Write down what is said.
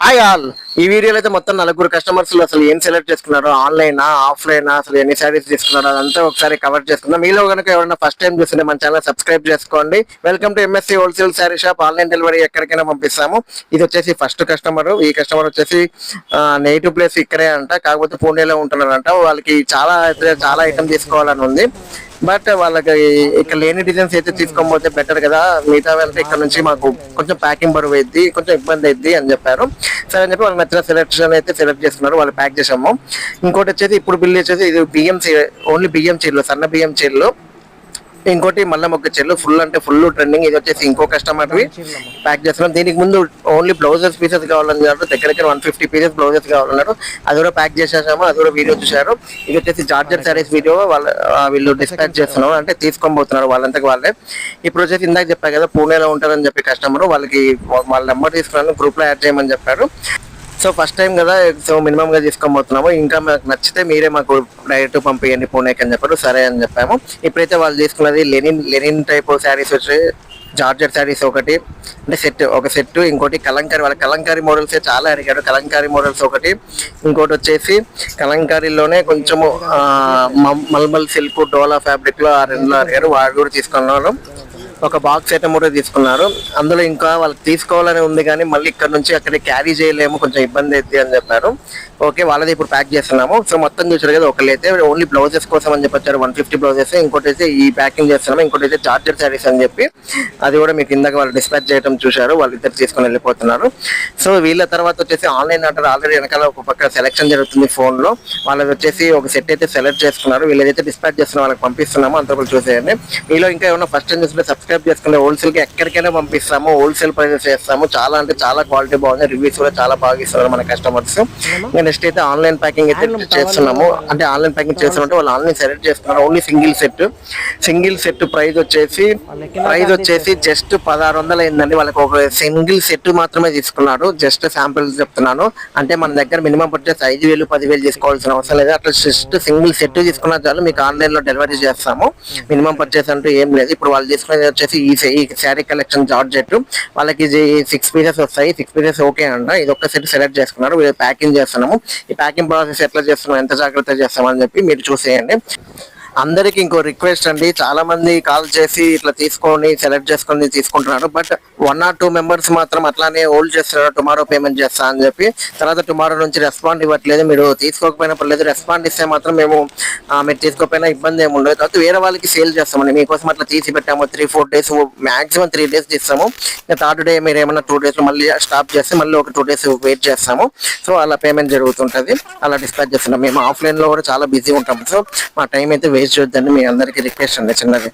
Hi all. ఈ వీడియోలో అయితే మొత్తం నలుగురు కస్టమర్స్ అసలు ఏం సెలెక్ట్ చేసుకున్నారో, ఆన్లైనా ఆఫ్లైనా, అసలు ఎన్ని శారీస్ తీసుకున్నారో అదంతా ఒకసారి కవర్ చేసుకుందాం. మీలో కనుక ఎవరైనా ఫస్ట్ టైం చూస్తుంటే మన ఛానల్ సబ్స్క్రైబ్ చేసుకోండి. Welcome to MSc wholesale sari shop. Online delivery ఎక్కడికైనా పంపిస్తాము. ఇది వచ్చేసి ఫస్ట్ కస్టమర్. ఈ కస్టమర్ వచ్చేసి నేటివ్ ప్లేస్ ఇక్కడే అంట, కాకపోతే పూణేలో ఉంటున్నారంట. వాళ్ళకి చాలా ఐటమ్ తీసుకోవాలని ఉంది. బట్ వాళ్ళకి ఇక్కడ లేని డిజైన్స్ అయితే తీసుకోకపోతే బెటర్ కదా, మిగతా అంటే ఇక్కడ నుంచి మాకు కొంచెం ప్యాకింగ్ బరువు అయింది, కొంచెం ఇబ్బంది అయింది అని చెప్పారు. సరే అని చెప్పి వాళ్ళకి నచ్చిన సెలెక్షన్ అయితే సెలెక్ట్ చేస్తున్నారు. వాళ్ళు ప్యాక్ చేసాము. ఇంకోటి వచ్చేసి ఇప్పుడు బిల్ వచ్చేసి ఇది బియ్యం ఓన్లీ బియ్యం చీరలు, సన్న బియ్యం చీరలు. ఇంకోటి మళ్ళీ మొక్క చెల్లు ఫుల్ అంటే ఫుల్ ట్రెండింగ్. ఇది వచ్చేసి ఇంకో కస్టమర్ ప్యాక్ చేస్తున్నాం. దీనికి ముందు ఓన్లీ బ్లౌజెస్ పీసెస్ కావాలన్నారు, దగ్గర 150 పీసెస్ బ్లౌజెస్ కావాలన్నారు. అది కూడా ప్యాక్ చేసేసాము, అది కూడా వీడియో చూసారు. ఇది వచ్చేసి జార్జెట్ శారీస్ వీడియో వీళ్ళు డిస్పాచ్ చేస్తున్నారు, అంటే తీసుకొని పోతున్నారు వాళ్ళంతకు వాళ్ళే. ఇప్పుడు వచ్చేసి ఇందాక చెప్పారు కదా పూణేలో ఉంటారని చెప్పి కస్టమర్, వాళ్ళ నెంబర్ తీసుకున్నాను, గ్రూప్ లో యాడ్ చేయమని చెప్పారు. సో ఫస్ట్ టైం కదా, సో మినిమం గా తీసుకోబోతున్నాము. ఇంకా మాకు నచ్చితే మీరే మాకు డైరెక్ట్ పంపించండి పూణేకి అని చెప్పారు. సరే అని చెప్పాము. ఇప్పుడైతే వాళ్ళు తీసుకున్నది లెనిన్ టైప్ శారీస్ వచ్చి జార్జెట్ శారీస్ ఒకటి, అంటే ఒక సెట్. ఇంకోటి కలంకారీ, వాళ్ళ కలంకారీ మోడల్స్ చాలా అడిగాడు. కలంకారీ మోడల్స్ ఒకటి. ఇంకోటి వచ్చేసి కలంకారీలోనే కొంచెము మల్మల్ సిల్క్ డోలా ఫ్యాబ్రిక్ లో ఆ రెండులో అడిగారు. వాడు కూడా తీసుకున్నాను. ఒక బాక్స్ ఐటమ్ కూడా తీసుకున్నారు. అందులో ఇంకా వాళ్ళకి తీసుకోవాలని ఉంది కానీ మళ్ళీ ఇక్కడ నుంచి అక్కడ క్యారీ చేయలేము, కొంచెం ఇబ్బంది అవుతుంది అని చెప్పారు. ఓకే, వాళ్ళది ఇప్పుడు ప్యాక్ చేస్తున్నాము. సో మొత్తం చూసారు కదా, ఒకళ్ళైతే ఓన్లీ బ్లౌజెస్ కోసం అని చెప్పారు 150 బ్లౌజెస్. ఇంకోటి అయితే ఈ ప్యాకింగ్ చేస్తున్నాము. ఇంకోటి అయితే చార్జర్ శారీస్ అని చెప్పి అది కూడా మీకు ఇందాక వాళ్ళు డిస్పాచ్ చేయడం చూశారు. వాళ్ళు ఇద్దరు తీసుకొని వెళ్ళిపోతున్నారు. సో వీళ్ళ తర్వాత వచ్చేసి ఆన్లైన్ ఆర్డర్ ఆల్రెడీ వెనకాల ఒక పక్క సెలెక్షన్ జరుగుతుంది ఫోన్ లో. వాళ్ళది వచ్చేసి ఒక సెట్ అయితే సెలెక్ట్ చేసుకున్నారు. వీళ్ళైతే డిస్పాచ్ చేస్తున్నారు, వాళ్ళకి పంపిస్తున్నాము. అంతవరకు చూసేయండి. మీలో ఇంకా ఏమైనా ఫస్ట్ టైం చూస్తుంటే సబ్స్క్రైబ్ చేసుకుంటే హోల్సేల్ కి ఎక్కడికైనా పంపిస్తాము, హోల్సేల్ ప్రైజెస్ చేస్తాము. చాలా అంటే చాలా క్వాలిటీ బాగుంది, రివ్యూస్ కూడా చాలా బాగా ఇస్తున్నారు మన కస్టమర్స్. నెక్స్ట్ అయితే ఆన్లైన్ ప్యాకింగ్ అయితే చేస్తున్నాము. అంటే ఆన్లైన్ ప్యాకింగ్ చేస్తున్నట్టు వాళ్ళు ఆన్లైన్ సెలెక్ట్ చేస్తున్నారు. ఓన్లీ సింగిల్ సెట్ ప్రైస్ వచ్చేసి జస్ట్ 1600 అయిందండి. వాళ్ళకి ఒక సింగిల్ సెట్ మాత్రమే తీసుకున్నారు. జస్ట్ శాంపిల్ చెప్తున్నాను. అంటే మన దగ్గర మినిమం పర్చేస్ 5000 10,000 తీసుకోవాల్సిన అవసరం లేదు. అట్లా జస్ట్ సింగిల్ సెట్ తీసుకున్న చాలు, మీకు ఆన్లైన్ లో డెలివరీ చేస్తాము. మినిమం పర్చేస్ అంటూ ఏం లేదు. ఇప్పుడు వాళ్ళు తీసుకునేది వచ్చేసి ఈ శారీ కలెక్షన్ జార్జెట్. వాళ్ళకి ఇది 6 పీసెస్ వస్తాయి. 6 పీసెస్ ఓకే అంట. ఇది ఒక్క సెట్ సెలెక్ట్ చేసుకున్నారు. వీళ్ళు ప్యాకింగ్ చేస్తున్నాము. ఈ ప్యాకింగ్ ప్రాసెస్ ఎట్లా చేస్తున్నాం, ఎంత జాగ్రత్త చేస్తామని చెప్పి మీరు చూసేయండి. అందరికి ఇంకో రిక్వెస్ట్ అండి, చాలా మంది కాల్ చేసి ఇట్లా తీసుకొని సెలెక్ట్ చేసుకొని తీసుకుంటున్నారు. బట్ 1 or 2 మెంబర్స్ మాత్రం అట్లానే హోల్డ్ చేస్తున్నారు, టుమారో పేమెంట్ చేస్తా అని చెప్పి. తర్వాత టుమారో నుంచి రెస్పాండ్ ఇవ్వట్లేదు. మీరు తీసుకోకపోయినా పర్లేదు, రెస్పాండ్ ఇస్తే మాత్రం మేము మీరు తీసుకోకపోయినా ఇబ్బంది ఏమి ఉండదు. తర్వాత వేరే వాళ్ళకి సేల్ చేస్తామండి. మీకోసం అట్లా తీసి పెట్టాము. 3-4 days, మాక్సిమం 3 days తీస్తాము. థర్డ్ డే మీరు ఏమైనా 2 days మళ్ళీ స్టాప్ చేస్తే మళ్ళీ ఒక 2 days వెయిట్ చేస్తాము. సో అలా పేమెంట్ జరుగుతుంటది, అలా డిస్పాచ్ చేస్తున్నాం. మేము ఆఫ్లైన్ లో కూడా చాలా బిజీ ఉంటాము. సో మా టైం అయితే వేస్ట్ చేయొద్దండి, మీ అందరికీ రిక్వెస్ట్ అండి చిన్నది.